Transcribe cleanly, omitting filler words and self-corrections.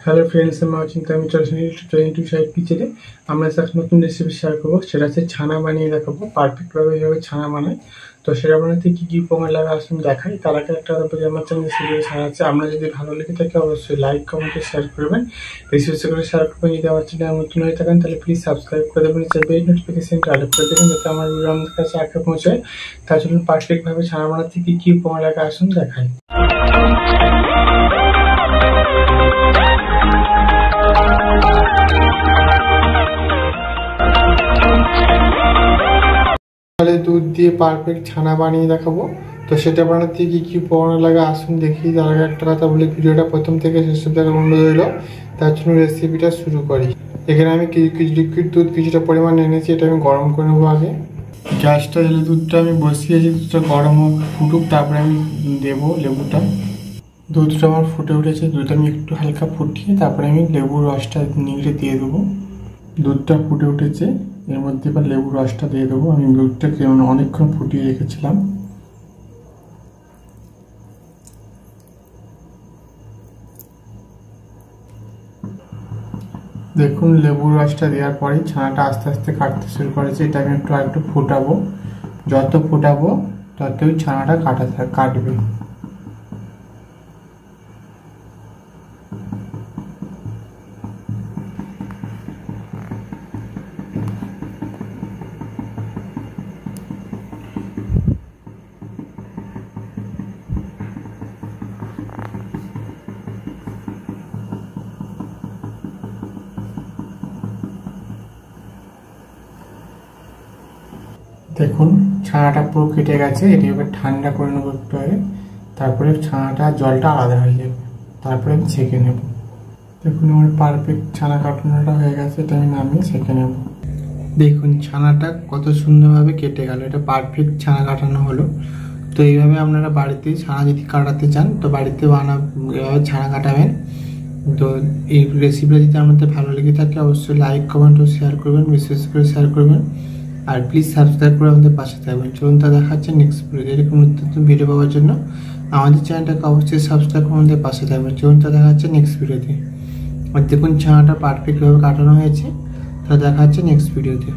Hello friends, আমি অচিন্তা। আমি চলছি টু সাইড কিচেনে। আমরা একটা নতুন রেসিপি শেয়ার করবো, সেটা হচ্ছে ছানা বানিয়ে দেখাবো পারফেক্টভাবে এইভাবে ছানা বানায়। তো সেটা বানাতে কী কী উপকরণ লাগে আসুন দেখাই। তার আগে একটা কথা বলি, আমার চ্যানেল রেসিপি ছাড়া আছে। আমরা যদি ভালো লেগে থাকে অবশ্যই লাইক কমেন্টে শেয়ার করবেন, বেশি বেশি করে শেয়ার করবেন। যদি আমার চ্যানেল নতুন হয়ে থাকেন তাহলে প্লিজ সাবস্ক্রাইব করে দেবেন, বেল নোটিফিকেশনটা অল করে দেবেন যাতে আমার ভিডিও আমাদের কাছে আগে পৌঁছায়। তার জন্য পারফেক্টভাবে ছানা বানাতে কী কী উপকরণ লাগে আসুন দেখাই। দুধ দিয়ে পারফেক্ট ছানা বানিয়ে দেখাবো। তো সেটা বানাতে কি কি উপকরণ লাগে আসুন দেখি। তার আগে একটা কথা বলি, ভিডিওটা প্রথম থেকে শেষ দেখার অনুরোধ রইল। তার জন্য রেসিপিটা শুরু করি। এখানে আমি লিকুইড দুধ কিছুটা পরিমাণ এনেছি, এটা আমি গরম করে নেবো। আগে গ্যাসটা জ্বেলে দুধটা আমি বসিয়েছি, দুধটা গরম ফুটুক, তারপরে আমি দেবো লেবুটা। দুধটা আমার ফুটে উঠেছে, দুধটা আমি একটু হালকা ফুটিয়ে তারপরে আমি লেবুর রসটা নিংড়ে দিয়ে দেবো। দুধটা ফুটে উঠেছে, এর মধ্যে এবার লেবুর রসটা দিয়ে দেবো। আমি দুধটাকে অনেকক্ষণ ফুটিয়ে রেখেছিলাম। দেখুন, লেবুর রসটা দেওয়ার পরে ছানাটা আস্তে আস্তে কাটতে শুরু করেছে। এটা আমি একটু ফোটাবো। যত ফোটাবো ততই ছানাটা কাটবে। দেখুন, ছানাটা পুরো কেটে গেছে। এটি এবার ঠান্ডা করে নেবো একটু আগে, তারপরে ছানাটা জলটা আলাদা হয়ে যাবে, তারপরে আমি ছেঁকে নেব। দেখুন, আমার পারফেক্ট ছানা কাটানোটা হয়ে গেছে, এটা আমি নামিয়ে ছেঁকে নেব। দেখুন, ছানাটা কত সুন্দরভাবে কেটে গেল। এটা পারফেক্ট ছানা কাটানো হলো। তো এইভাবে আপনারা বাড়িতে ছানা যদি কাটাতে চান তো বাড়িতে এভাবে ছানা কাটাবেন। তো এই রেসিপিটা যদি আমাদের ভালো লেগে থাকে অবশ্যই লাইক কমেন্ট ও শেয়ার করবেন, বিশেষ করে শেয়ার করবেন। আর প্লিজ সাবস্ক্রাইব করে আমাদের পাশে থাকবেন। চলুন তা দেখাচ্ছে নেক্সট ভিডিও। এরকম নতুন ভিডিও পাওয়ার জন্য আমাদের চ্যানেলটাকে অবশ্যই সাবস্ক্রাইব করে আমাদের পাশে থাকবেন। চলুন তা দেখাচ্ছে নেক্সট ভিডিওতে। আর দেখুন, ছানাটা পারফেক্টভাবে কাটানো হয়েছে। তা দেখাচ্ছে নেক্সট ভিডিওতে।